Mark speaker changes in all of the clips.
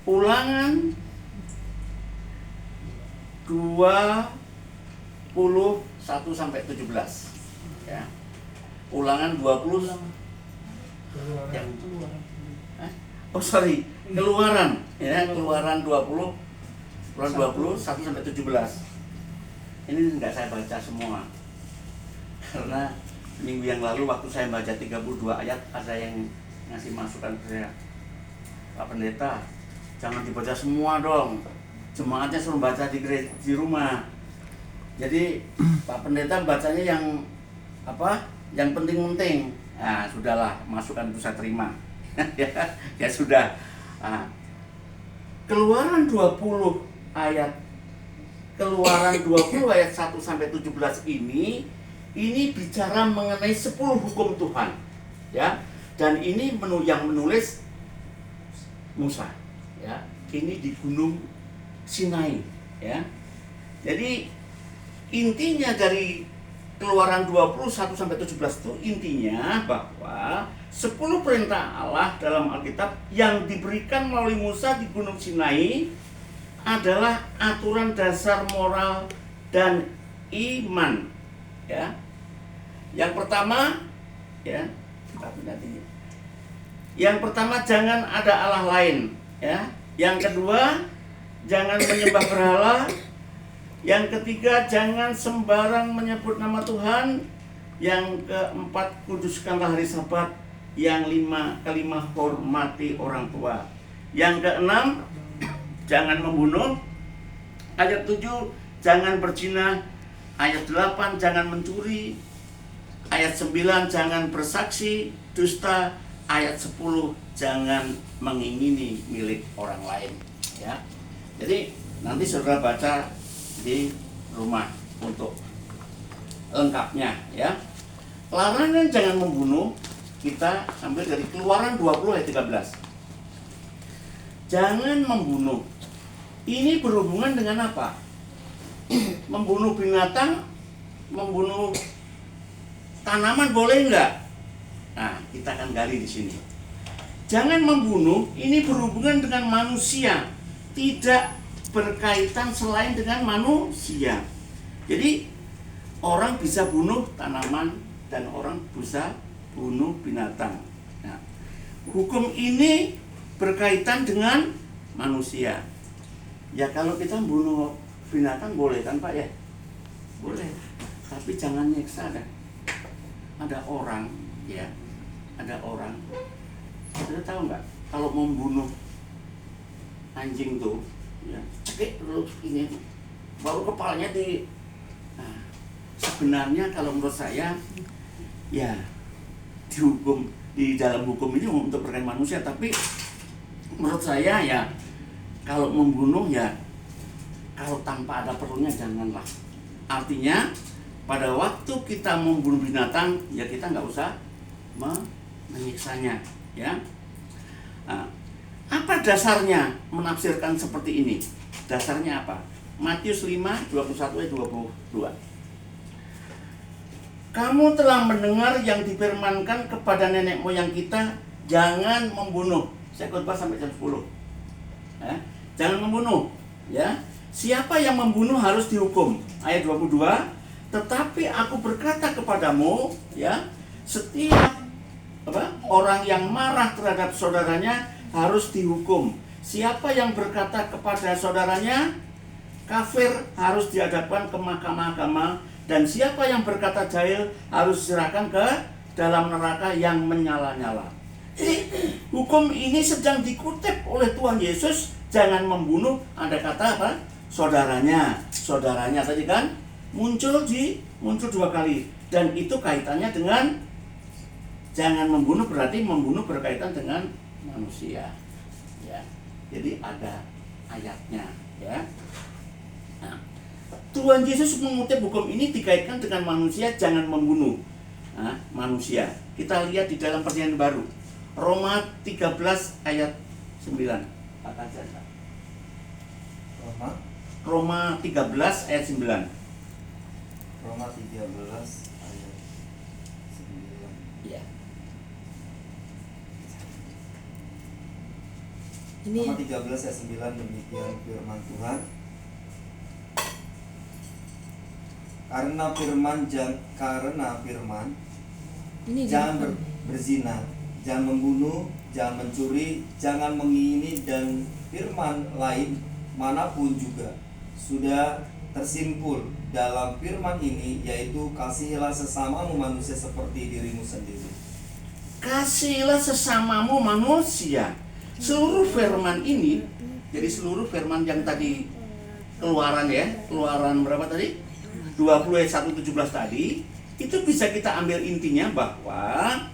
Speaker 1: Ulangan 21-17 ya. Ulangan 20 yang Keluaran ya, Keluaran 20 1-17. Ini enggak saya baca semua. Karena minggu yang lalu waktu saya baca 32 ayat ada yang ngasih masukan ke saya. Pak Pendeta, jangan dibaca semua dong. Jemaatnya suruh baca di rumah. Jadi Pak Pendeta bacanya yang apa? Yang penting-penting. Nah, sudahlah, masukan itu saya terima. Ya sudah. Nah, Keluaran 20 ayat 1-17 ini bicara mengenai 10 hukum Tuhan. Ya. Dan ini yang menulis Musa. Ya. Ini di Gunung Sinai, ya. Jadi intinya dari Keluaran 21-17 itu intinya bahwa 10 perintah Allah dalam Alkitab yang diberikan melalui Musa di Gunung Sinai adalah aturan dasar moral dan iman, ya. Yang pertama, ya, yang pertama jangan ada Allah lain, ya. Yang kedua, jangan menyembah berhala. Yang ketiga, jangan sembarang menyebut nama Tuhan. Yang keempat, kuduskanlah hari Sabat. Yang kelima, hormati orang tua. Yang keenam, jangan membunuh. Ayat 7, jangan berzina. Ayat 8, jangan mencuri. Ayat 9, jangan bersaksi dusta. Ayat 10, jangan mengingini milik orang lain, ya. Jadi nanti saudara baca di rumah untuk lengkapnya, ya. Larangan jangan membunuh kita ambil dari Keluaran 20 ayat 13. Jangan membunuh. Ini berhubungan dengan apa? Membunuh binatang, membunuh tanaman boleh enggak? Nah, kita akan gali di sini. Jangan membunuh ini berhubungan dengan manusia, tidak berkaitan selain dengan manusia. Jadi orang bisa bunuh tanaman dan orang bisa bunuh binatang. Nah, hukum ini berkaitan dengan manusia. Ya kalau kita bunuh binatang boleh kan Pak ya? Boleh. Tapi jangan nyiksa kan. Ada orang, ya, ada orang. Saudara tahu nggak? Kalau membunuh anjing tuh, ya, cekik terus ini, baru kepalanya di. Nah, sebenarnya kalau menurut saya, ya, dihukum di dalam hukum ini untuk berkaitan manusia. Tapi menurut saya ya, kalau membunuh ya, kalau tanpa ada perlunya janganlah. Artinya pada waktu kita membunuh binatang, ya kita nggak usah menyiksanya, ya. Nah, apa dasarnya menafsirkan seperti ini? Dasarnya apa? Matius 5, 21 ayat 22. Kamu telah mendengar yang difirmankan kepada nenek moyang kita, jangan membunuh. Saya khotbah sampai jam 10. Ya, jangan membunuh, ya. Siapa yang membunuh harus dihukum. Ayat 22. Tetapi aku berkata kepadamu, ya, setiap orang yang marah terhadap saudaranya harus dihukum. Siapa yang berkata kepada saudaranya kafir harus dihadapkan ke mahkamah agama, dan siapa yang berkata jahil harus diserahkan ke dalam neraka yang menyala-nyala. Jadi hukum ini sedang dikutip oleh Tuhan Yesus, jangan membunuh. Ada kata apa? Saudaranya tadi kan muncul dua kali, dan itu kaitannya dengan jangan membunuh, berarti membunuh berkaitan dengan manusia, ya. Jadi ada ayatnya, ya. Nah, Tuhan Yesus mengutip hukum ini dikaitkan dengan manusia, jangan membunuh. Nah, manusia. Kita lihat di dalam Perjanjian Baru, Roma 13 ayat 9. Roma 13 ayat 9.
Speaker 2: Roma 13 ayat 9.
Speaker 1: Ya.
Speaker 3: Ini
Speaker 2: Roma 13 ayat 9 demikian firman Tuhan. Karena firman
Speaker 3: ini
Speaker 2: jangan
Speaker 3: jadi
Speaker 2: berzina, jangan membunuh, jangan mencuri, jangan mengingini, dan firman lain manapun juga sudah tersimpul dalam firman ini, yaitu kasihilah sesamamu manusia seperti dirimu sendiri.
Speaker 1: Kasihilah sesamamu manusia. Seluruh firman ini, jadi seluruh firman yang tadi Keluaran ya, Keluaran berapa tadi? 20 ayat 1 17 tadi, itu bisa kita ambil intinya bahwa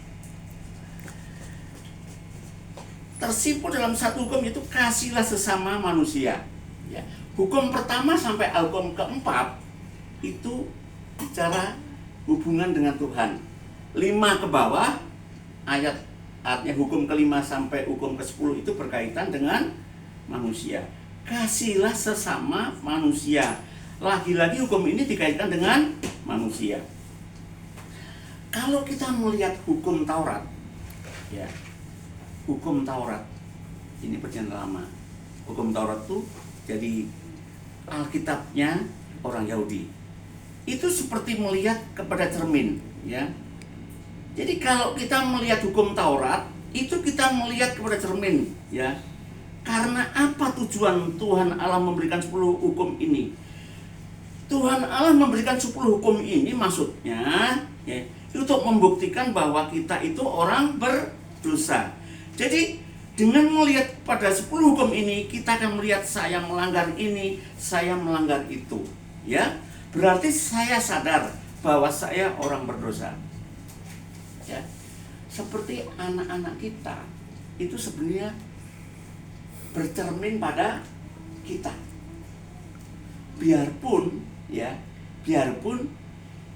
Speaker 1: tersimpul dalam satu hukum, yaitu kasihilah sesama manusia. Ya. Hukum pertama sampai hukum keempat itu bicara hubungan dengan Tuhan. 5 ke bawah artinya hukum ke-5 sampai hukum ke-10 itu berkaitan dengan manusia. Kasihilah sesama manusia. Lagi-lagi hukum ini dikaitkan dengan manusia. Kalau kita melihat hukum Taurat, ya, hukum Taurat ini perjanjian lama. Hukum Taurat itu jadi Alkitabnya orang Yahudi. Itu seperti melihat kepada cermin, ya. Jadi kalau kita melihat hukum Taurat, itu kita melihat kepada cermin, ya. Karena apa tujuan Tuhan Allah memberikan 10 hukum ini? Tuhan Allah memberikan 10 hukum ini maksudnya, ya, untuk membuktikan bahwa kita itu orang berdosa. Jadi dengan melihat pada 10 hukum ini, kita akan melihat saya melanggar ini, saya melanggar itu, ya. Berarti saya sadar bahwa saya orang berdosa. Ya. Seperti anak-anak kita itu sebenarnya bercermin pada kita. Biarpun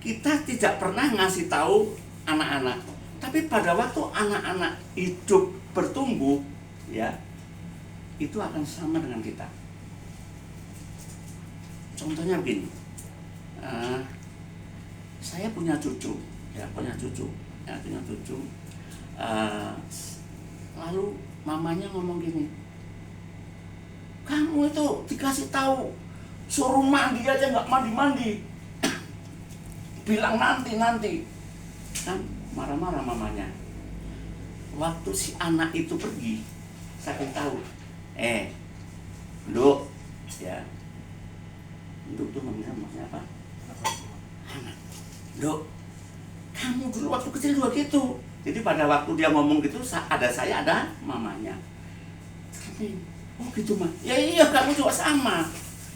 Speaker 1: kita tidak pernah ngasih tahu anak-anak, tapi pada waktu anak-anak hidup bertumbuh, ya, itu akan sama dengan kita. Contohnya begini, saya punya cucu. Lalu mamanya ngomong gini, kamu itu dikasih tahu suruh mandi aja nggak mandi, bilang nanti, kan marah-marah mamanya. Waktu si anak itu pergi, saya tahu, Nduk, ya, Nduk tuh maksudnya apa? Anak, Nduk, kamu dulu waktu kecil juga gitu. Jadi pada waktu dia ngomong gitu, ada saya, ada mamanya. Oh gitu mah. Ya iya, kamu juga sama.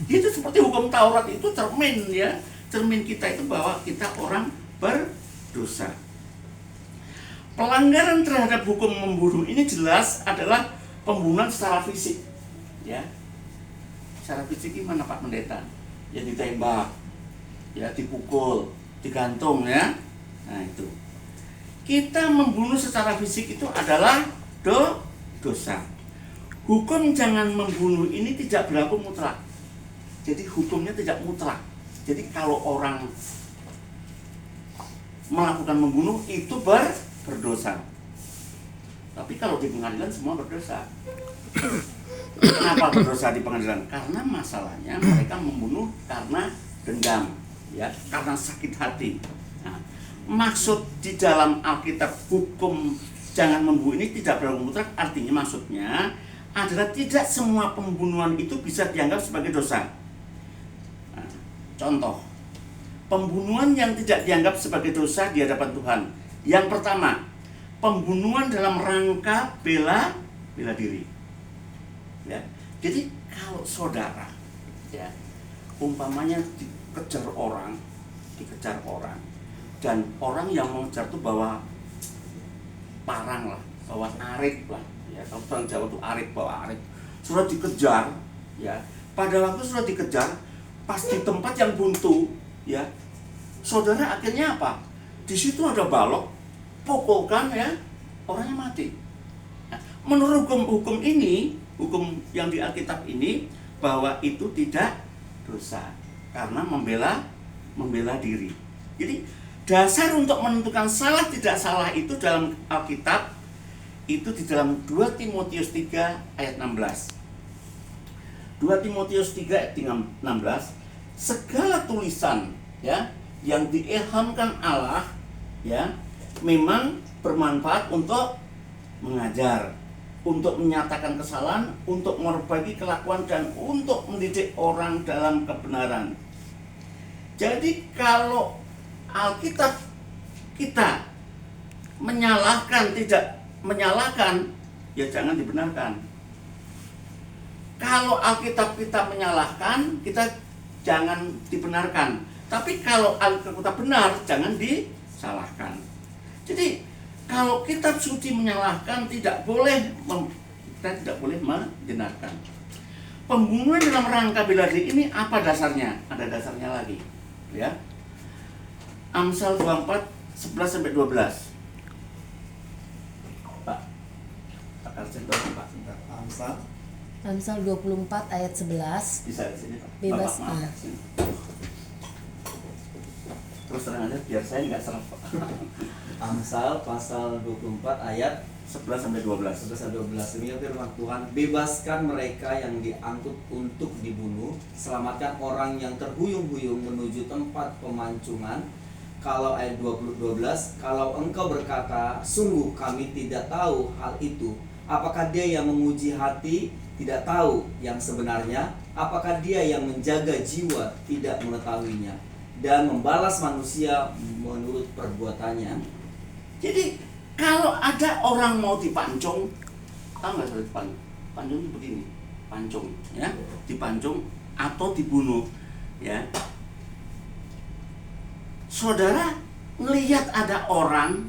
Speaker 1: Itu seperti hukum Taurat itu cermin, ya. Cermin kita itu bahwa kita orang berdosa. Pelanggaran terhadap hukum membunuh ini jelas adalah pembunuhan secara fisik, ya. Secara fisik gimana Pak Pendeta? Ya ditembak, ya dipukul, digantung, ya. Nah itu. Kita membunuh secara fisik itu adalah dosa. Hukum jangan membunuh ini tidak berlaku mutlak. Jadi hukumnya tidak mutlak. Jadi kalau orang melakukan membunuh itu berdosa. Tapi kalau di pengadilan semua berdosa. Kenapa berdosa di pengadilan? Karena masalahnya mereka membunuh karena dendam, ya, karena sakit hati. Nah, maksud di dalam Alkitab hukum jangan membunuh ini tidak berlaku mutlak, artinya maksudnya adalah tidak semua pembunuhan itu bisa dianggap sebagai dosa. Nah, contoh, pembunuhan yang tidak dianggap sebagai dosa di hadapan Tuhan. Yang pertama, pembunuhan dalam rangka bela diri. Ya, jadi kalau saudara, ya, umpamanya dikejar orang, dan orang yang mengejar itu bawa parang lah, bawa arit lah, ya, kalau orang Jawa itu arit, bawa arit, sudah dikejar, ya, pada waktu sudah dikejar, pas di tempat yang buntu, ya, saudara akhirnya apa? Di situ ada balok, pukulkan, ya, orangnya mati. Nah, menurut hukum ini, hukum yang di Alkitab ini, bahwa itu tidak dosa karena membela diri. Jadi dasar untuk menentukan salah tidak salah itu dalam Alkitab itu di dalam 2 Timotius 3 ayat 16. 2 Timotius 3 ayat 16, segala tulisan ya yang diilhamkan Allah ya memang bermanfaat untuk mengajar, untuk menyatakan kesalahan, untuk memperbaiki kelakuan, dan untuk mendidik orang dalam kebenaran. Jadi kalau Alkitab kita tidak menyalahkan, ya jangan dibenarkan. Kalau Alkitab kita menyalahkan, kita jangan dibenarkan. Tapi kalau Alkitab kita benar, jangan disalahkan. Jadi kalau kitab suci menyalahkan, kita tidak boleh membenarkan. Pembunuhan dalam rangka bela diri ini apa dasarnya? Ada dasarnya lagi, ya. Amsal 24 11 sampai 12. Pak Karsen, Pak.
Speaker 3: Amsal 24 ayat 11.
Speaker 1: Bisa di sini, Pak.
Speaker 3: Bebas.
Speaker 1: Bapak, maaf, sini. Terus terang aja biar saya nggak serap, Pak.
Speaker 2: Amsal pasal 24 ayat
Speaker 1: 11 sampai 12.
Speaker 2: 11-12. Demikian firman Tuhan, bebaskan mereka yang diangkut untuk dibunuh, selamatkan orang yang terhuyung-huyung menuju tempat pemancingan. Kalau ayat 12, kalau engkau berkata, sungguh kami tidak tahu hal itu, apakah dia yang menguji hati tidak tahu yang sebenarnya? Apakah dia yang menjaga jiwa tidak mengetahuinya dan membalas manusia menurut perbuatannya?
Speaker 1: Jadi kalau ada orang mau dipancung, tahu nggak soal dipancung? Pancung itu begini, pancung, ya, dipancung atau dibunuh, ya. Saudara ngelihat ada orang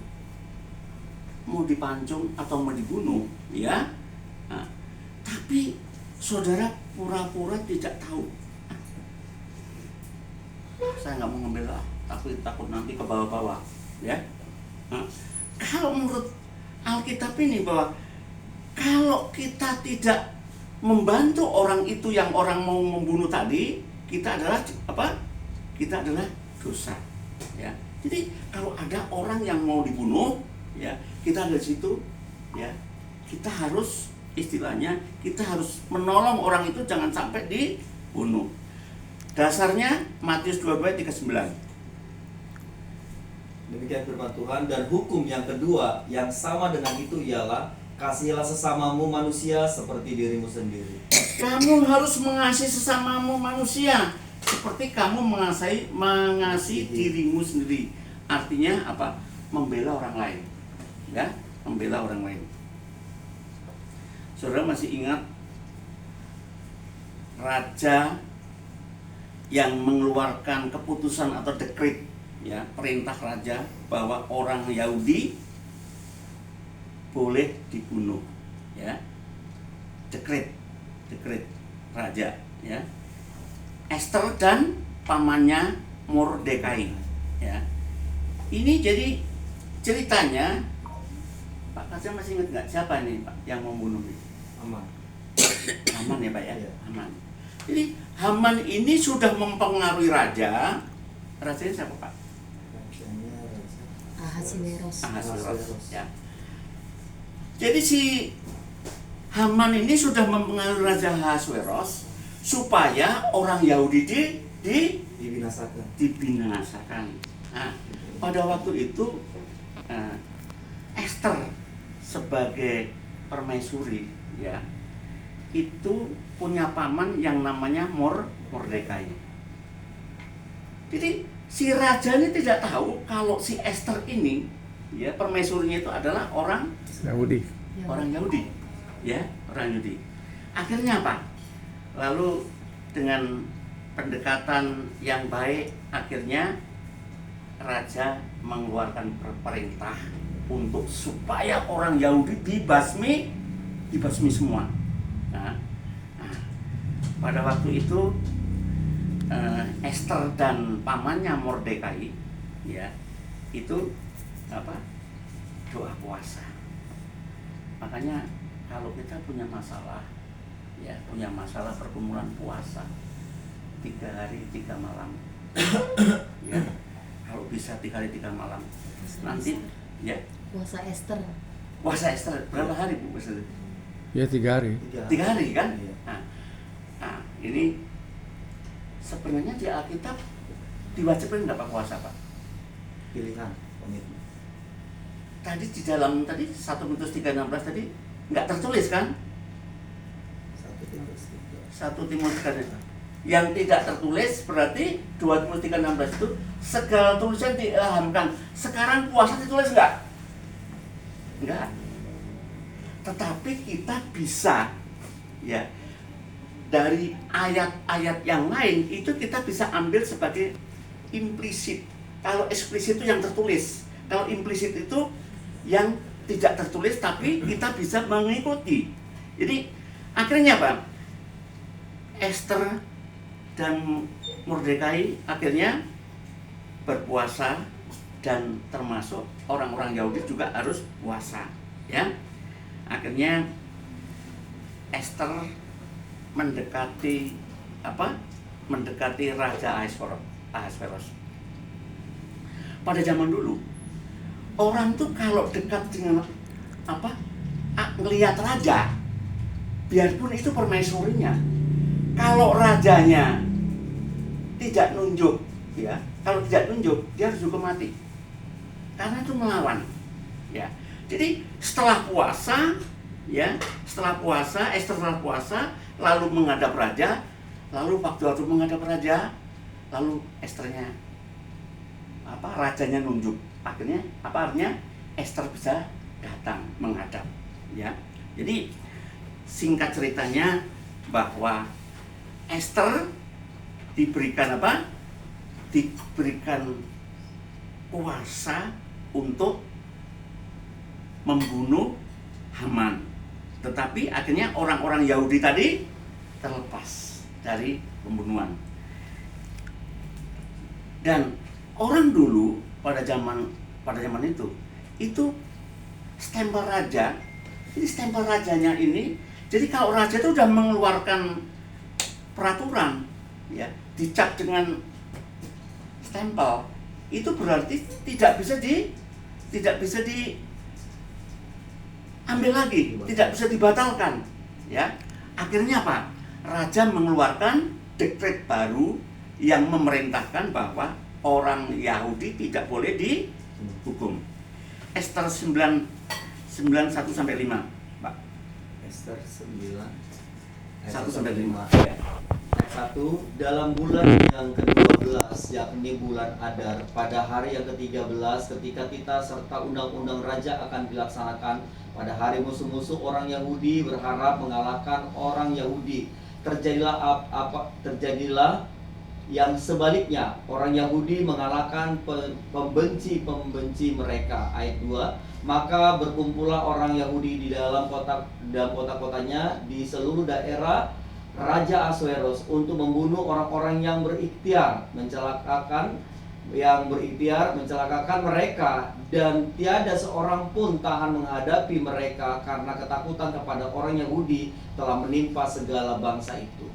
Speaker 1: mau dipancung atau mau dibunuh, ya, nah, tapi saudara pura-pura tidak tahu. Saya nggak mau ngambil lah, takut nanti ke bawah-bawah, ya. Nah, kalau menurut Alkitab ini bahwa kalau kita tidak membantu orang itu yang orang mau membunuh tadi, kita adalah apa? Kita adalah dosa, ya. Jadi kalau ada orang yang mau dibunuh, ya, kita ada di situ, ya. Kita harus istilahnya kita harus menolong orang itu jangan sampai dibunuh. Dasarnya Matius 22 ayat 39.
Speaker 2: Demikian firman Tuhan. Dan hukum yang kedua yang sama dengan itu ialah, kasihilah sesamamu manusia seperti dirimu sendiri.
Speaker 1: Kamu harus mengasihi sesamamu manusia seperti kamu mengasihi dirimu sendiri. Artinya apa? Membela orang lain, ya, membela orang lain. Saudara masih ingat raja yang mengeluarkan keputusan atau dekret, ya, perintah raja bahwa orang Yahudi boleh dibunuh, ya, dekret raja, ya. Esther dan pamannya Mordekai, ya. Ini jadi ceritanya, Pak Kaja masih ingat nggak siapa nih Pak yang membunuh ini? Haman ya Pak ya, Haman. Jadi Haman ini sudah mempengaruhi raja. Rajanya siapa Pak? Ahasveros, ya. Jadi si Haman ini sudah mempengaruhi Raja Ahasveros supaya orang Yahudi dibinasakan. Nah, pada waktu itu Esther sebagai permaisuri, ya, itu punya paman yang namanya Mordekai. Jadi si raja ini tidak tahu kalau si Esther ini, ya, permaisurinya itu adalah orang Yahudi, ya, orang Yahudi. Akhirnya apa? Lalu dengan pendekatan yang baik, akhirnya raja mengeluarkan perintah untuk supaya orang Yahudi dibasmi semua. Nah, pada waktu itu Esther dan pamannya Mordekai, ya, itu apa? Doa puasa. Makanya kalau kita punya masalah, ya, punya masalah pergumulan puasa 3 hari 3 malam, ya, kalau bisa 3 hari 3 malam. Nanti, ya,
Speaker 3: Puasa Esther.
Speaker 1: Puasa Ester berapa hari Bu? Maksudnya?
Speaker 4: Ya 3 hari.
Speaker 1: 3 hari kan?
Speaker 2: Iya.
Speaker 1: Nah, ini sebenarnya di Alkitab diwajibkan nggak Pak puasa Pak?
Speaker 2: Pilihan komitmen.
Speaker 1: Tadi di dalam 1 Korintus 3:16 tadi nggak tertulis kan? 1 Timotius 3. Yang tidak tertulis berarti 2 Timotius 3:16 itu segala tulisan diilhamkan. Sekarang puasa ditulis nggak? Enggak. Tetapi kita bisa ya dari ayat-ayat yang lain itu kita bisa ambil sebagai implisit. Kalau eksplisit itu yang tertulis. Kalau implisit itu yang tidak tertulis tapi kita bisa mengikuti. Jadi akhirnya apa? Ester dan Mordekai akhirnya berpuasa dan termasuk orang-orang Yahudi juga harus puasa, ya. Akhirnya Ester mendekati Raja Ahasveros. Pada zaman dulu orang tuh kalau dekat dengan ngelihat raja, biarpun itu permaisurinya, kalau rajanya tidak nunjuk, ya, kalau tidak nunjuk dia harus hukum mati karena itu melawan, ya. Jadi setelah puasa, ya, Ester setelah puasa lalu menghadap raja, lalu waktu menghadap raja, lalu Esternya rajanya nunjuk, akhirnya artinya Ester bisa datang menghadap, ya. Jadi singkat ceritanya bahwa Ester diberikan kuasa untuk membunuh Haman. Tetapi akhirnya orang-orang Yahudi tadi terlepas dari pembunuhan. Dan orang dulu pada zaman itu stempel raja. Ini stempel rajanya ini. Jadi kalau raja itu sudah mengeluarkan peraturan, ya, dicap dengan stempel, itu berarti tidak bisa diambil lagi, tidak bisa dibatalkan, ya. Akhirnya apa? Raja mengeluarkan dekret baru yang memerintahkan bahwa orang Yahudi tidak boleh dihukum. Ester 9:1-5, Pak.
Speaker 2: Ester
Speaker 1: 1-5.
Speaker 2: Ya. Ayat 1, dalam bulan yang ke-12 yakni bulan Adar, pada hari yang ke-13 ketika titah serta undang-undang raja akan dilaksanakan, pada hari musuh-musuh orang Yahudi berharap mengalahkan orang Yahudi, terjadilah yang sebaliknya, orang Yahudi mengalahkan pembenci-pembenci mereka. Ayat 2, maka berkumpullah orang Yahudi di dalam kota-kotanya di seluruh daerah Raja Ahasveros untuk membunuh orang-orang yang berikhtiar mencelakakan mereka, dan tiada seorang pun tahan menghadapi mereka karena ketakutan kepada orang Yahudi telah menimpa segala bangsa itu.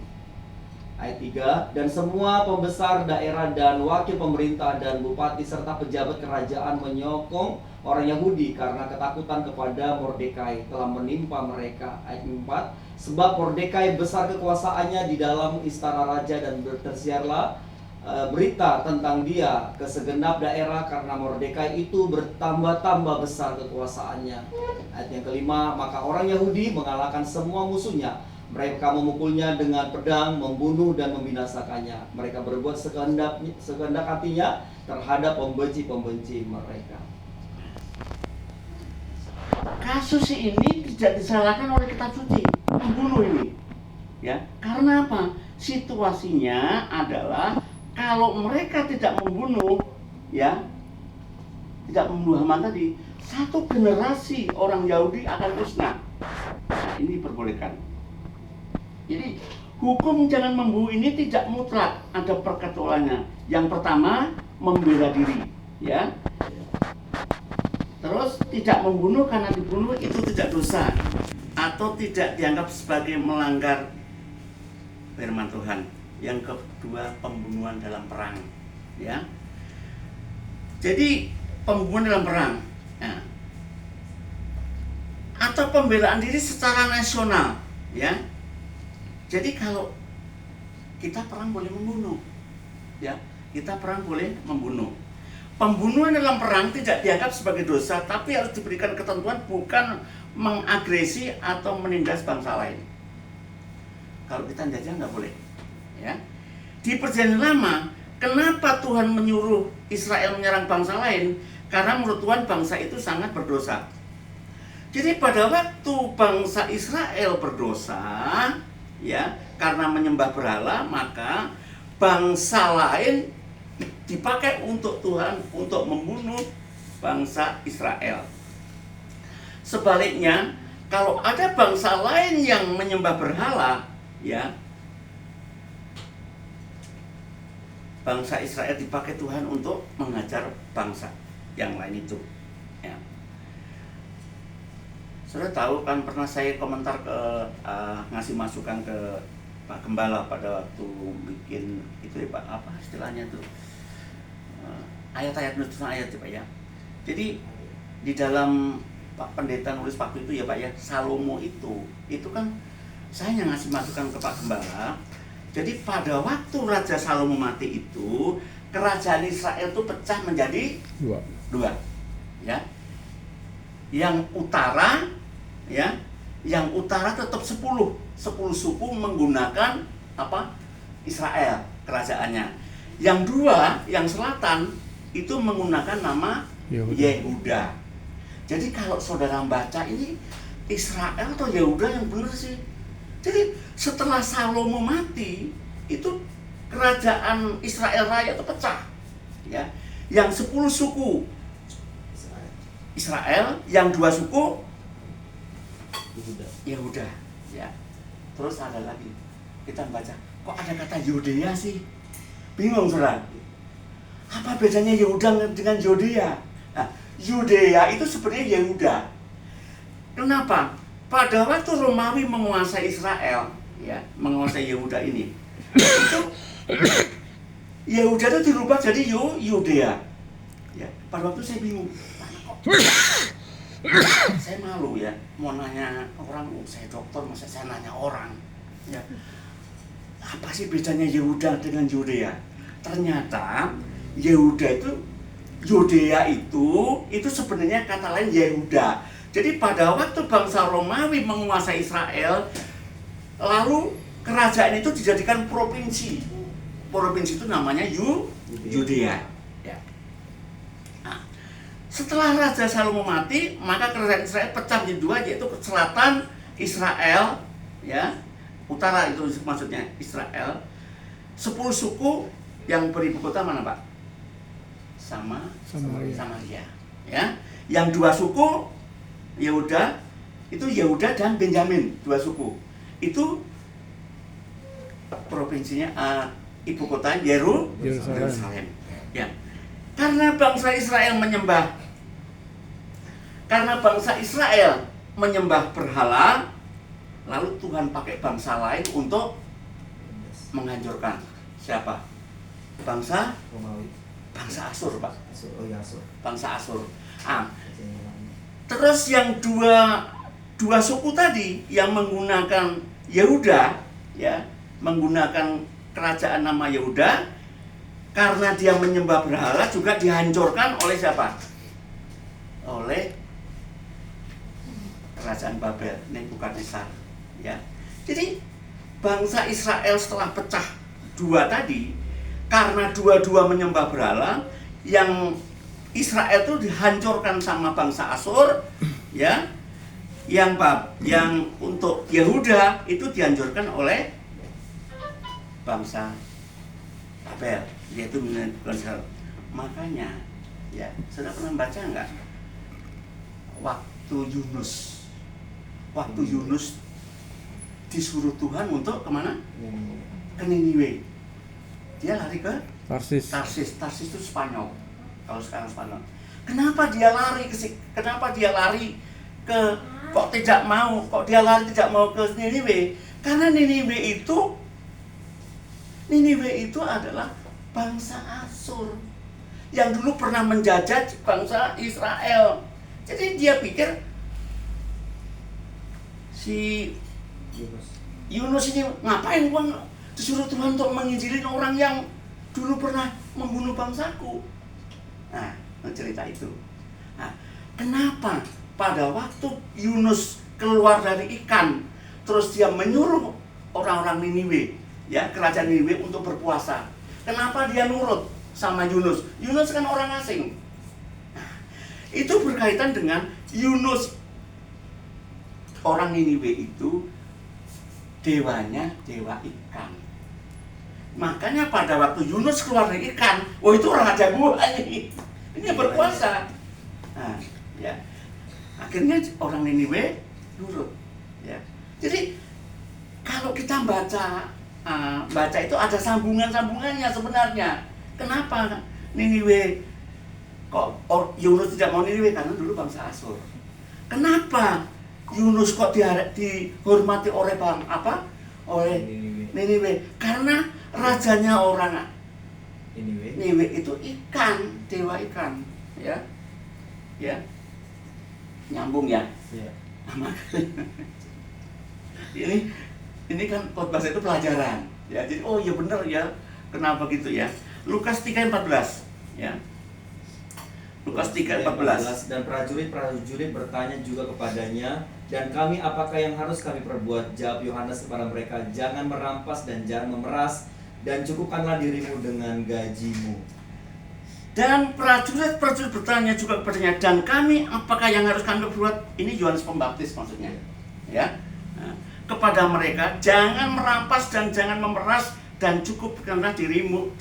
Speaker 2: Ayat 3, dan semua pembesar daerah dan wakil pemerintah dan bupati serta pejabat kerajaan menyokong orang Yahudi karena ketakutan kepada Mordekai telah menimpa mereka. Ayat 4, sebab Mordekai besar kekuasaannya di dalam istana raja dan tersiarlah berita tentang dia ke segenap daerah karena Mordekai itu bertambah-tambah besar kekuasaannya. Ayat yang kelima, maka orang Yahudi mengalahkan semua musuhnya. Mereka memukulnya dengan pedang, membunuh dan membinasakannya. Mereka berbuat sekehendak hatinya terhadap pembenci-pembenci mereka.
Speaker 1: Kasus ini tidak disalahkan oleh kitab suci, membunuh ini, ya. Karena apa? Situasinya adalah kalau mereka tidak membunuh, ya, tidak membunuh Haman tadi, satu generasi orang Yahudi akan musnah. Nah, ini diperbolehkan. Jadi hukum jangan membunuh ini tidak mutlak, ada perkecualiannya. Yang pertama, membela diri, ya. Terus tidak membunuh karena dibunuh itu tidak dosa atau tidak dianggap sebagai melanggar firman Tuhan. Yang kedua, pembunuhan dalam perang, ya. Jadi pembunuhan dalam perang. Nah, atau pembelaan diri secara nasional, ya. Jadi kalau kita perang boleh membunuh, ya, kita perang boleh membunuh. Pembunuhan dalam perang tidak dianggap sebagai dosa, tapi harus diberikan ketentuan bukan mengagresi atau menindas bangsa lain. Kalau kita jajah nggak boleh, ya. Di Perjanjian Lama, kenapa Tuhan menyuruh Israel menyerang bangsa lain? Karena menurut Tuhan bangsa itu sangat berdosa. Jadi pada waktu bangsa Israel berdosa, ya, karena menyembah berhala, maka bangsa lain dipakai untuk Tuhan untuk membunuh bangsa Israel. Sebaliknya, kalau ada bangsa lain yang menyembah berhala, ya, bangsa Israel dipakai Tuhan untuk mengajar bangsa yang lain itu, ya. Saudara tahu kan, pernah saya komentar ke ngasih masukan ke Pak Gembala pada waktu bikin itu ya Pak, apa istilahnya tuh, ayat-ayat nutusan ayat ya Pak ya. Jadi di dalam Pak Pendeta nulis waktu itu ya Pak ya, Salomo itu kan saya yang ngasih masukan ke Pak Gembala. Jadi pada waktu Raja Salomo mati itu, kerajaan Israel itu pecah menjadi dua, ya. Yang utara, ya, yang utara tetap 10 suku menggunakan apa? Israel kerajaannya. Yang dua, yang selatan itu menggunakan nama Yehuda. Jadi kalau saudara baca ini, Israel atau Yehuda yang benar sih. Jadi setelah Salomo mati, itu kerajaan Israel Raya itu pecah, ya. Yang 10 suku Israel, yang 2 suku Yehuda, ya. Terus ada lagi, kita baca, kok ada kata Yudea sih? Bingung saudara. Apa bedanya Yehuda dengan Yudea? Nah, Yudea itu sebenarnya Yehuda. Kenapa? Pada waktu Romawi menguasai Israel, ya, menguasai Yehuda ini, itu Yehuda itu dirubah jadi Yudea. Ya, pada waktu saya bingung. Saya malu ya, mau nanya orang, saya dokter, masa saya nanya orang, ya. Apa sih bedanya Yehuda dengan Yudea? Ternyata Yehuda itu, Yudea itu sebenarnya kata lain Yehuda. Jadi pada waktu bangsa Romawi menguasai Israel, lalu kerajaan itu dijadikan provinsi. Provinsi itu namanya Yudea. Ya. Nah, setelah Raja Salomo mati, maka kerajaan Israel pecah menjadi dua, yaitu ke selatan Israel, ya, utara itu maksudnya Israel. 10 suku yang beribu kota mana Pak? Samaria. Ya. Yang 2 suku Yehuda, itu Yehuda dan Benyamin, 2 suku. Itu provinsinya, ibu kota Yerusalem. Ya. Karena bangsa Israel menyembah berhala, lalu Tuhan pakai bangsa lain untuk menghancurkan. Siapa? Bangsa
Speaker 2: Romawi.
Speaker 1: Bangsa Asur, Pak.
Speaker 2: Asur.
Speaker 1: Bangsa Asur. Terus yang dua suku tadi yang menggunakan Yehuda, ya, menggunakan kerajaan nama Yehuda, karena dia menyembah berhala juga dihancurkan oleh siapa? Oleh kerajaan Babel, Nebukadnezar, ya. Jadi bangsa Israel setelah pecah dua tadi, karena dua-dua menyembah berhala, yang Israel itu dihancurkan sama bangsa Asur, ya. Yang untuk Yehuda itu dihancurkan oleh bangsa Babel, yaitu Nebukadnezar. Makanya, ya, sudah pernah baca nggak? Waktu Yunus disuruh Tuhan untuk kemana? Ke Niniwe. Dia lari ke Tarsis itu Spanyol. Kalau sekarang Spanyol. Kenapa dia lari ke kok dia lari tidak mau ke Niniwe? Karena Niniwe itu adalah bangsa Asur yang dulu pernah menjajah bangsa Israel. Jadi dia pikir si
Speaker 2: Yunus.
Speaker 1: Yunus ini ngapain gua disuruh Tuhan untuk menginjilin orang yang dulu pernah membunuh bangsaku. Nah, cerita itu. Nah, kenapa pada waktu Yunus keluar dari ikan, terus dia menyuruh orang-orang Niniwe, ya, kerajaan Niniwe untuk berpuasa. Kenapa dia nurut sama Yunus? Yunus kan orang asing. Nah, itu berkaitan dengan Yunus. Orang Niniwe itu dewanya dewa ikan. Makanya pada waktu Yunus keluar dari ikan, oh itu raja gua ini berkuasa. Nah, ya. Akhirnya orang Niniwe nurut, ya. Jadi kalau kita baca itu ada sambungannya sebenarnya. Kenapa Niniwe kok Yunus tidak mau Niniwe? Karena dulu bangsa Asyur. Kenapa Yunus kok dihormati oleh oleh Niniwe? Karena rajanya orang Niniwe itu ikan, dewa ikan, ya, ya, nyambung ya.
Speaker 2: Iya.
Speaker 1: Ini kan khotbah itu pelajaran, ya. Jadi oh ya benar ya, kenapa gitu ya? Lukas 3:14, ya. Lukas 3:14.
Speaker 2: Dan prajurit-prajurit bertanya juga kepadanya, dan kami apakah yang harus kami perbuat? Jawab Yohanes kepada mereka, jangan merampas dan jangan memeras, dan cukupkanlah dirimu dengan gajimu.
Speaker 1: Dan prajurit-prajurit bertanya juga kepadanya, dan kami apakah yang harus kami perbuat? Ini Yohanes Pembaptis maksudnya, ya. Nah, kepada mereka, jangan merampas dan jangan memeras, dan cukupkanlah dirimu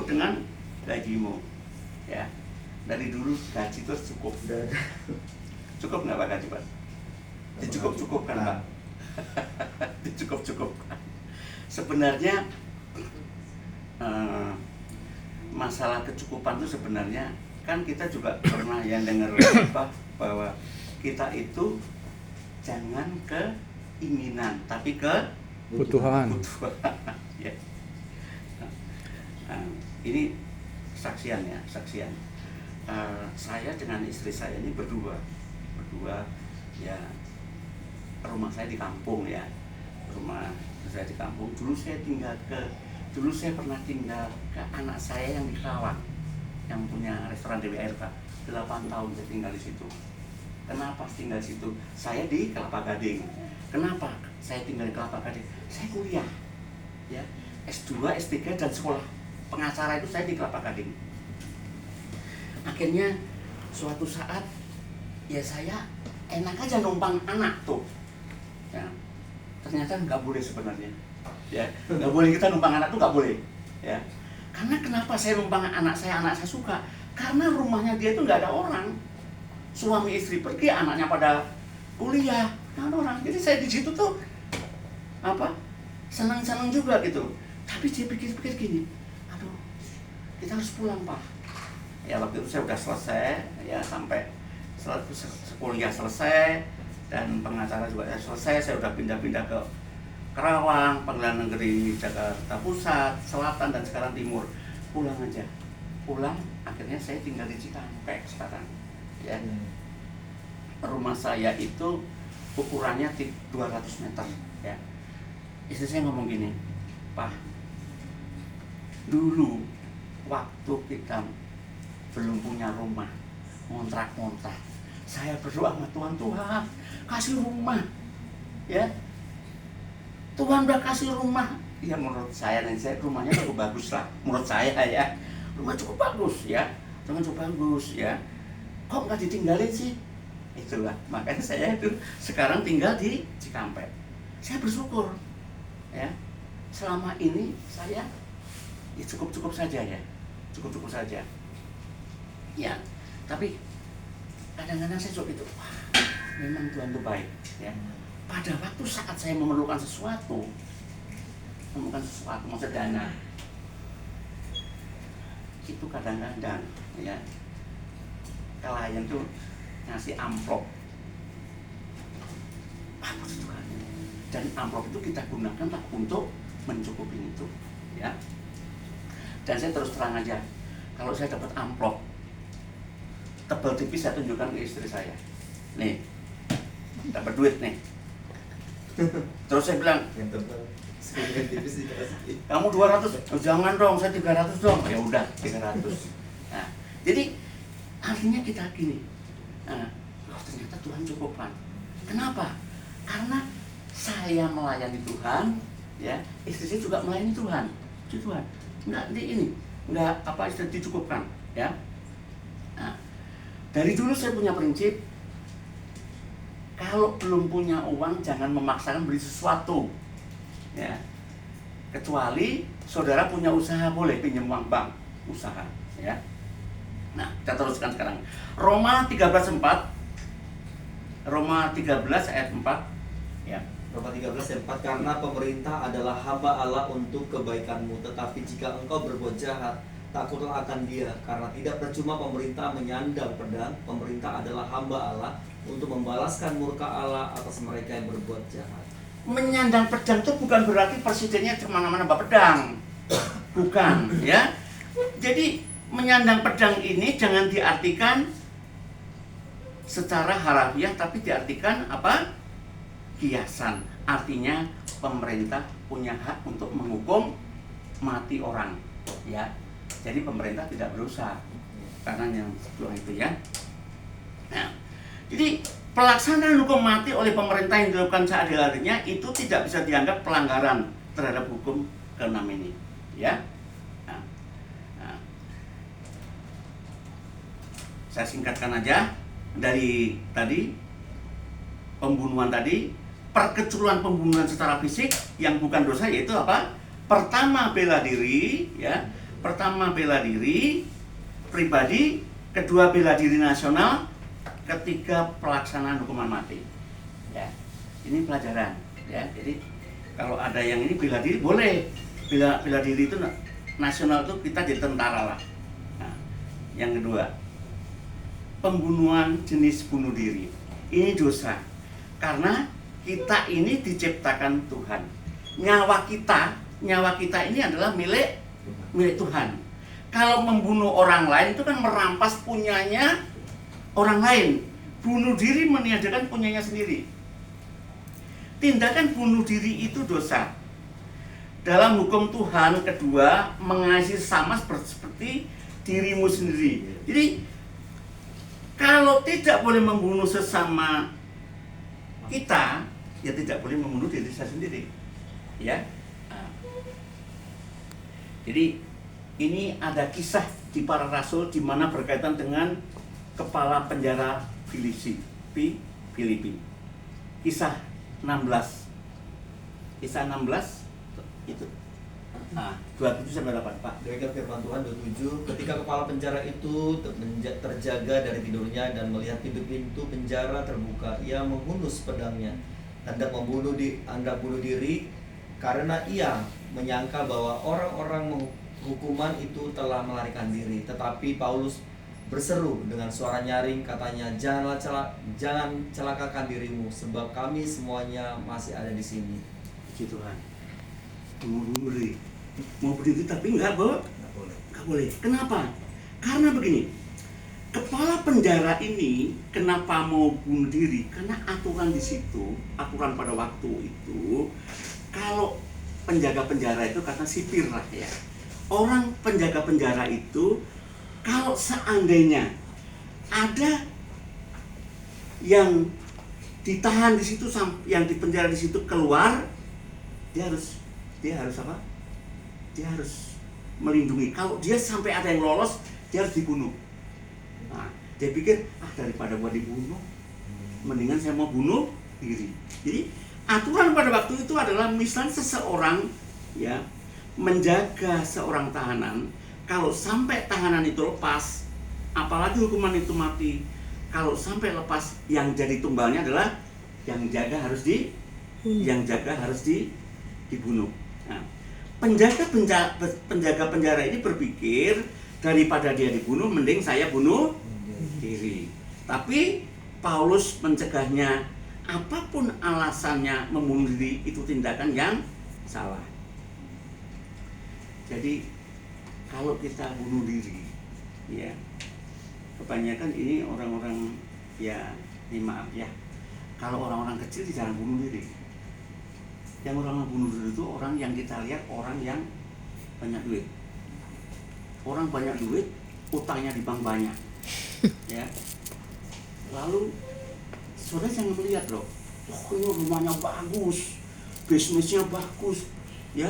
Speaker 1: dengan gajimu, ya. Dari dulu gaji itu cukup. Cukup nggak Pak gaji Pak? Dicukup-cukupkan Pak. Dicukup-cukupkan. Sebenarnya masalah kecukupan itu sebenarnya kan kita juga pernah yang dengar apa bahwa kita itu jangan keinginan tapi
Speaker 4: kebutuhan.
Speaker 1: Ya. Ini saksian. Saya dengan istri saya ini berdua ya, rumah saya di kampung ya, dulu saya pernah tinggal ke anak saya yang di Kerawang yang punya restoran DWR Pak, 8 tahun saya tinggal di situ. Kenapa tinggal di situ? Saya di Kelapa Gading. Kenapa saya tinggal di Kelapa Gading? Saya kuliah ya, S2, S3 dan sekolah pengacara itu saya di Kelapa Gading. Akhirnya suatu saat ya saya enak aja numpang anak tuh, ya. Ternyata nggak boleh sebenarnya, ya nggak boleh kita numpang anak tuh nggak boleh, ya. Karena kenapa saya numpang anak saya suka, karena rumahnya dia itu nggak ada orang, suami istri pergi, anaknya pada kuliah, nggak ada orang. Jadi saya di situ tuh senang juga gitu. Tapi dia pikir-pikir gini, aduh kita harus pulang Pak. Ya waktu itu saya udah selesai ya, sampai kuliah selesai dan pengacara juga selesai. Saya udah pindah-pindah ke Kerawang, Pengadilan Negeri Jakarta Pusat, Selatan dan sekarang Timur. Pulang aja, akhirnya saya tinggal di Cikampek sekarang ya. Rumah saya itu ukurannya 200 meter ya. Istri saya ngomong gini, Pak, dulu waktu kita belum punya rumah, ngontrak, saya berdoa sama Tuhan kasih rumah, ya. Tuhan udah kasih rumah, ya menurut saya rumahnya cukup bagus lah, menurut saya ya, rumah cukup bagus ya, kok nggak ditinggalin sih? Itulah makanya saya itu sekarang tinggal di Cikampek. Saya bersyukur, ya, selama ini saya ya cukup saja ya, cukup saja. Ya, tapi kadang-kadang saya coba itu, wah, memang Tuhan itu baik, ya. Pada waktu saat saya memerlukan sesuatu, maksud dana, itu kadang-kadang, ya, klien tuh ngasih amplop, dan amplop itu kita gunakan untuk mencukupi itu, ya. Dan saya terus terang aja, kalau saya dapat amplop tebal tipis, saya tunjukkan ke istri saya, nih dapat duit nih, Terus saya bilang,
Speaker 2: Yang tebal. Skripin tipis dikasih.
Speaker 1: kamu 200, oh, jangan dong, saya 300 dong. Ya udah 300. Nah, jadi artinya kita gini, oh, ternyata Tuhan cukupkan. Kenapa? Karena saya melayani Tuhan, ya, istri saya juga melayani Tuhan. Puji Tuhan. Enggak apa istilah dicukupkan, ya. Nah, dari dulu saya punya prinsip, kalau belum punya uang jangan memaksakan beli sesuatu, ya. Kecuali saudara punya usaha, boleh pinjam uang bank, usaha, ya. Nah, kita teruskan sekarang. Roma 13:4. Roma 13 ayat 4, ya.
Speaker 2: Roma 13:4, karena pemerintah adalah hamba Allah untuk kebaikanmu, tetapi jika engkau berbuat jahat, takutlah akan dia, karena tidak percuma pemerintah menyandang pedang. Pemerintah adalah hamba Allah untuk membalaskan murka Allah atas mereka yang berbuat jahat.
Speaker 1: Menyandang pedang itu bukan berarti presidennya kemana-mana bawa pedang, bukan, ya. Jadi menyandang pedang ini jangan diartikan secara harafiah, tapi diartikan apa? Kiasan. Artinya pemerintah punya hak untuk menghukum mati orang, ya. Jadi pemerintah tidak berusaha karena yang itu, ya. Nah, jadi pelaksanaan hukum mati oleh pemerintah yang dilakukan seadil-adilnya itu tidak bisa dianggap pelanggaran terhadap hukum ke-6 ini, ya. Nah, saya singkatkan aja dari tadi, pembunuhan tadi, perkecuruan pembunuhan secara fisik yang bukan dosa, yaitu apa? Pertama bela diri, ya. Pertama bela diri pribadi, kedua bela diri nasional, ketiga pelaksanaan hukuman mati, ya. Ini pelajaran, ya. Jadi kalau ada yang ini bela diri boleh, bela diri itu nasional, itu kita jadi tentara lah. Nah, yang kedua, pembunuhan jenis bunuh diri ini dosa karena kita ini diciptakan Tuhan. Nyawa kita ini adalah milik Tuhan. Kalau membunuh orang lain itu kan merampas punyanya orang lain. Bunuh diri meniadakan punyanya sendiri. Tindakan bunuh diri itu dosa. Dalam hukum Tuhan, kedua, mengasihi sama seperti dirimu sendiri. Jadi kalau tidak boleh membunuh sesama kita, ya tidak boleh membunuh diri saya sendiri, ya. Jadi ini ada kisah di para rasul di mana berkaitan dengan kepala penjara Filipi. Kisah 16. Kisah 16 itu. 27-8, Pak.
Speaker 2: Demikian firman Tuhan 27, ketika kepala penjara itu terjaga dari tidurnya dan melihat pintu-pintu penjara terbuka, ia menghunus pedangnya, hendak bunuh diri, karena ia menyangka bahwa orang-orang hukuman itu telah melarikan diri. Tetapi Paulus berseru dengan suara nyaring, katanya, jangan celakakan dirimu, sebab kami semuanya masih ada di sini.
Speaker 1: Puji Tuhan. Mau berdiri tapi nggak boleh. Kenapa? Karena begini, kepala penjara ini kenapa mau bunuh diri? Karena aturan di situ, aturan pada waktu itu, kalau penjaga penjara itu kata sipir lah, ya. Orang penjaga penjara itu kalau seandainya ada yang ditahan di situ, yang di penjara di situ keluar, dia harus apa? Dia harus melindungi. Kalau dia sampai ada yang lolos, dia harus dibunuh. Nah, dia pikir, daripada gua dibunuh, mendingan saya mau bunuh diri. Jadi aturan pada waktu itu adalah misalnya seseorang, ya, menjaga seorang tahanan, kalau sampai tahanan itu lepas, apalagi hukuman itu mati, kalau sampai lepas, yang jadi tumbalnya adalah yang jaga harus dibunuh. Nah, penjaga penjara ini berpikir daripada dia dibunuh, mending saya bunuh diri. Tapi Paulus mencegahnya, apapun alasannya membunuh diri itu tindakan yang salah. Jadi kalau kita bunuh diri, ya, kebanyakan ini orang-orang, ya, ini maaf ya, kalau orang-orang kecil jarang bunuh diri, Yang orang bunuh diri itu orang yang kita lihat orang yang banyak duit. Orang banyak duit, utangnya di bank banyak. Ya. Lalu saudara jangan melihat loh, oh ini rumahnya bagus, bisnisnya bagus, ya,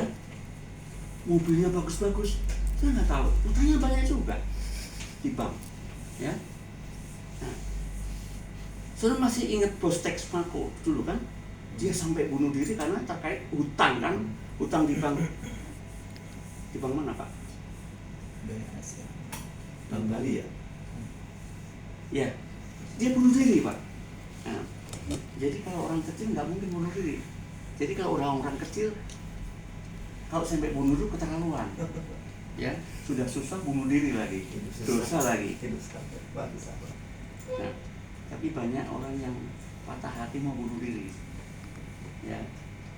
Speaker 1: mobilnya bagus-bagus. Saya nggak tahu, utangnya banyak juga di bank, ya. Nah, saudara masih ingat bos Texmaco dulu kan? Dia sampai bunuh diri karena terkait hutang kan, hutang di bank. Di bank mana Pak?
Speaker 2: BNS ya.
Speaker 1: Bank Bali ya. Ya, dia bunuh diri Pak. Nah, jadi kalau orang kecil nggak mungkin bunuh diri. Jadi kalau orang kecil kalau sampai bunuh diri keterlaluan. Ya, sudah susah bunuh diri lagi, dosa lagi. Nah, tapi banyak orang yang patah hati mau bunuh diri. Ya,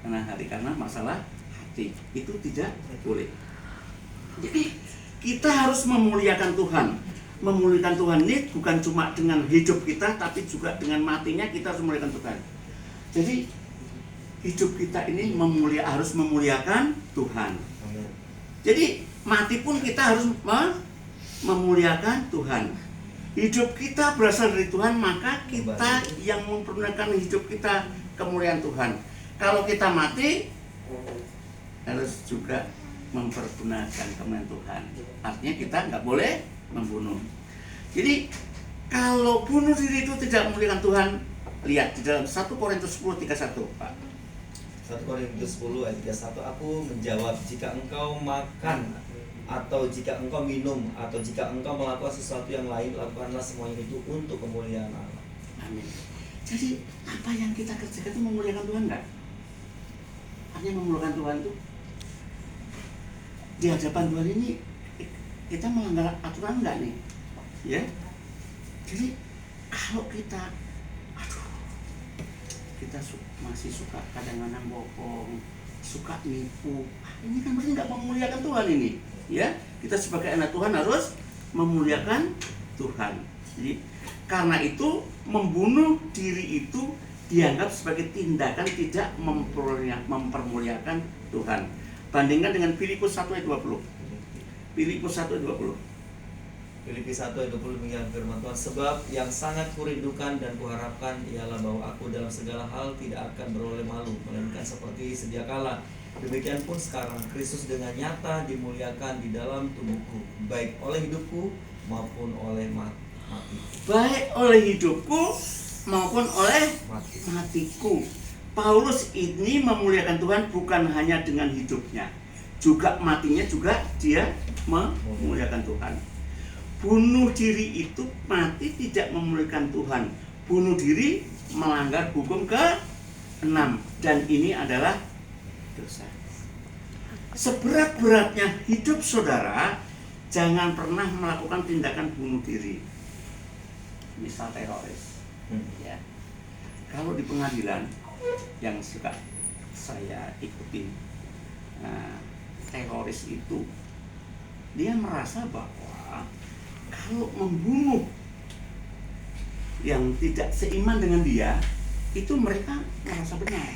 Speaker 1: karena masalah hati itu tidak boleh. Jadi kita harus memuliakan Tuhan. Memuliakan Tuhan ini bukan cuma dengan hidup kita, tapi juga dengan matinya kita harus memuliakan Tuhan. Jadi hidup kita ini harus memuliakan Tuhan. Jadi mati pun kita harus memuliakan Tuhan. Hidup kita berasal dari Tuhan, maka kita yang mempergunakan hidup kita kemuliaan Tuhan. Kalau kita mati, harus juga mempergunakan kemuliaan Tuhan. Artinya kita nggak boleh membunuh. Jadi kalau bunuh diri itu tidak memuliakan Tuhan, lihat di dalam 1 Korintus 10:31 Pak.
Speaker 2: 1 Korintus 10 ayat 31, aku menjawab, jika engkau makan atau jika engkau minum atau jika engkau melakukan sesuatu yang lain, lakukanlah semuanya itu untuk kemuliaan Allah.
Speaker 1: Amin. Jadi apa yang kita kerjakan itu memuliakan Tuhan enggak? Artinya memuliakan Tuhan itu di hadapan Tuhan ini kita melanggar aturan enggak nih? Ya. Jadi kalau kita masih suka kadang-kadang bohong, suka nipu, ini kan berarti nggak memuliakan Tuhan ini, ya. Kita sebagai anak Tuhan harus memuliakan Tuhan. Jadi karena itu membunuh diri itu dianggap sebagai tindakan tidak mempermuliakan Tuhan. Bandingkan dengan Filipus 1 ayat 20. Filipus 1 ayat 20.
Speaker 2: Filipi 1 ayat 20 demikian firman Tuhan, sebab yang sangat kurindukan dan kuharapkan ialah bahwa aku dalam segala hal tidak akan beroleh malu, melainkan seperti sedia kala. Demikian pun sekarang Kristus dengan nyata dimuliakan di dalam tubuhku, baik oleh hidupku maupun oleh mati.
Speaker 1: Baik oleh hidupku maupun oleh matiku. Paulus ini memuliakan Tuhan bukan hanya dengan hidupnya, juga matinya juga dia memuliakan Tuhan. Bunuh diri itu mati tidak memuliakan Tuhan. Bunuh diri melanggar hukum ke-6 dan ini adalah dosa. Seberat-beratnya hidup saudara, jangan pernah melakukan tindakan bunuh diri. Misal teroris. Ya. Kalau di pengadilan yang suka saya ikuti, teroris itu dia merasa bahwa kalau membunuh yang tidak seiman dengan dia, itu mereka merasa benar.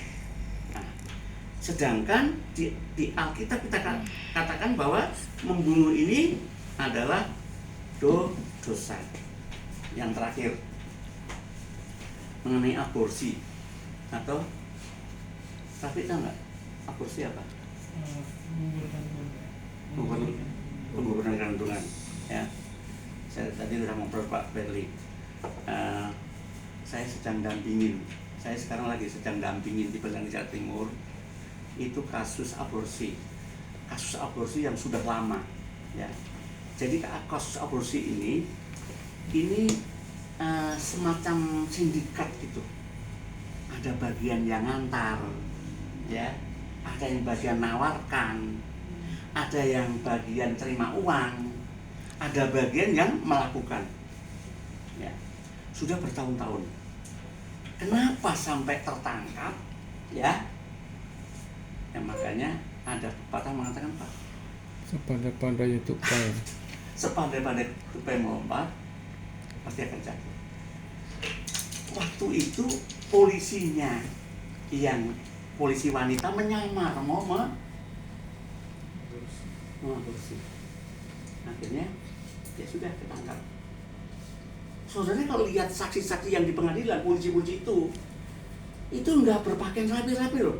Speaker 1: Nah, sedangkan di Alkitab kita katakan bahwa membunuh ini adalah dosa. Yang terakhir, mengenai aborsi atau tapi tahu nggak aborsi apa? Penggugurkan kandungan. Ya, saya tadi sudah ngobrol Pak Berli. Saya sedang dampingin. Saya sekarang lagi sedang dampingin di Pengadilan Jawa Timur. Itu kasus aborsi yang sudah lama. Ya, jadi kasus aborsi ini semacam sindikat gitu. Ada bagian yang ngantar, ya, ada yang bagian nawarkan, ada yang bagian terima uang, ada bagian yang melakukan. Ya, sudah bertahun-tahun. Kenapa sampai tertangkap? Ya, makanya ada pepatah mengatakan Pak,
Speaker 4: sepandai-pandai tupai.
Speaker 1: Sepandai-pandai tupai melompat, pasti akan jatuh. Waktu itu polisinya yang polisi wanita menyamar mau mengaborsi. Akhirnya ya sudah ketangkap. Saudara kalau lihat saksi-saksi yang di pengadilan, polisi-polisi itu nggak berpakaian rapi-rapi loh.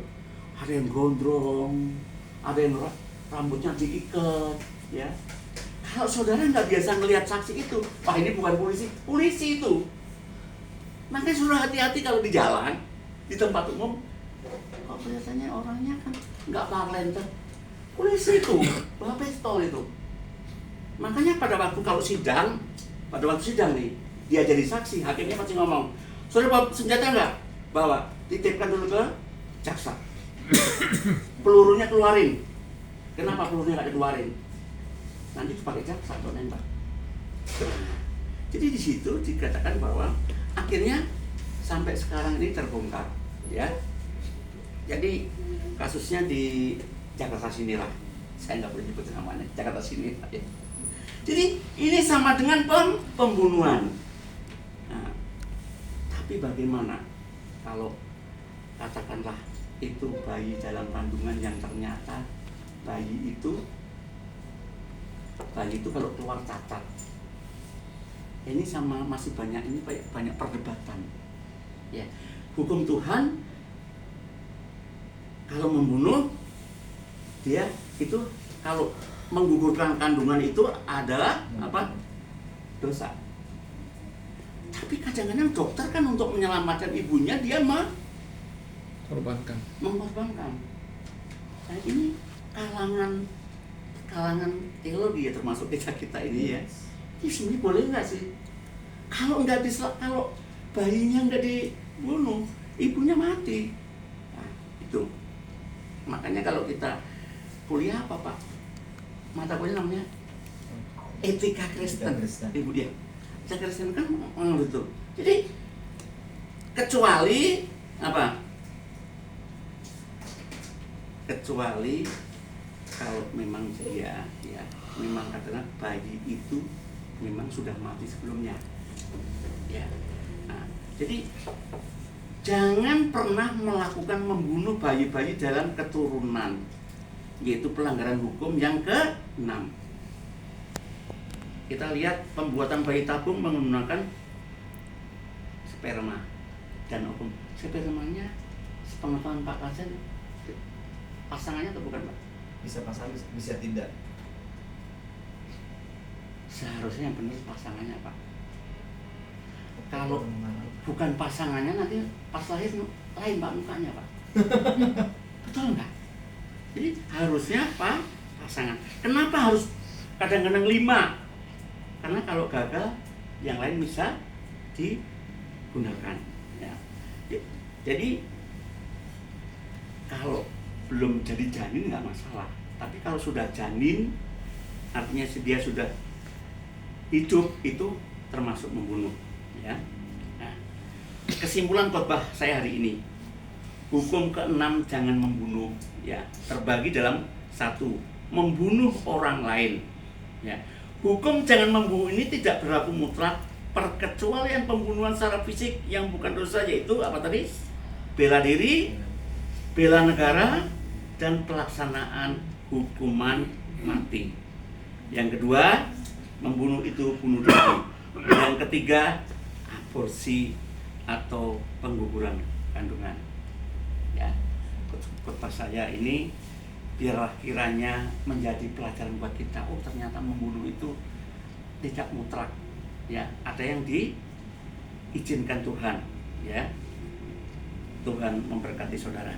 Speaker 1: Ada yang gondrong, ada yang rambutnya diikat, ya. Kalau saudara nggak biasa ngelihat saksi itu, wah ini bukan polisi itu. Makanya suruh hati-hati kalau di jalan, di tempat umum. Kok biasanya orangnya kan nggak parlenter, polisi itu, bawa pistol itu. Makanya pada waktu sidang nih, dia jadi saksi, hakimnya pasti ngomong, saudara bawa senjata nggak? Bawa, titipkan dulu ke jaksa. Pelurunya keluarin. Kenapa pelurunya nggak dikeluarin? Nanti dipakai jaksa untuk nembak. Jadi di situ dikatakan bahwa akhirnya sampai sekarang ini terbongkar, ya. Jadi kasusnya di Jakarta sini lah. Saya nggak boleh nyebut namanya, Jakarta sini. Ya. Jadi ini sama dengan pembunuhan. Nah, tapi bagaimana kalau katakanlah itu bayi dalam kandungan yang ternyata bayi itu kalau keluar cacat, ini sama masih banyak perdebatan. Ya, hukum Tuhan kalau membunuh dia itu kalau menggugurkan kandungan itu adalah apa? Dosa. Tapi kadang-kadang dokter kan untuk menyelamatkan ibunya dia mengorbankan. Nah, ini kalangan teologi ya, termasuk kita ini ya. Ini sebenarnya boleh nggak sih? Kalau bayinya nggak dibunuh, ibunya mati. Nah, itu. Makanya kalau kita kuliah apa Pak? Mata kuliah namanya etika Kristen. Ibu dia. Etika Kristen kan betul. Jadi kecuali apa? Kecuali kalau memang dia ya memang katanya bayi itu memang sudah mati sebelumnya, ya. Nah, jadi jangan pernah melakukan membunuh bayi-bayi dalam keturunan, yaitu pelanggaran hukum yang ke-6. Kita lihat pembuatan bayi tabung menggunakan sperma dan ovum. Spermanya sepengetahuan Pak Kasen pasangannya atau bukan Pak?
Speaker 2: Bisa pasangan, bisa tidak.
Speaker 1: Seharusnya yang benar pasangannya Pak. Kalau bukan pasangannya nanti pas lahir lain Pak mukanya Pak. Betul nggak? Jadi harusnya Pak pasangan. Kenapa harus kadang-kadang 5? Karena kalau gagal yang lain bisa digunakan. Ya. Jadi kalau belum jadi janin nggak masalah, tapi kalau sudah janin artinya dia sudah hidup, itu termasuk membunuh, ya. Nah, kesimpulan khotbah saya hari ini, hukum ke-6 jangan membunuh, ya, terbagi dalam 1, membunuh orang lain, ya. Hukum jangan membunuh ini tidak berlaku mutlak, perkecualian pembunuhan secara fisik yang bukan dosa, yaitu apa tadi? Bela diri, bela negara, dan pelaksanaan hukuman mati. Yang kedua, membunuh itu bunuh diri. Yang ketiga, aborsi atau pengguguran kandungan. Ya, khotbah saya ini biarlah kiranya menjadi pelajaran buat kita. Oh, ternyata membunuh itu tidak mutlak. Ya, ada yang diizinkan Tuhan. Ya, Tuhan memberkati saudara.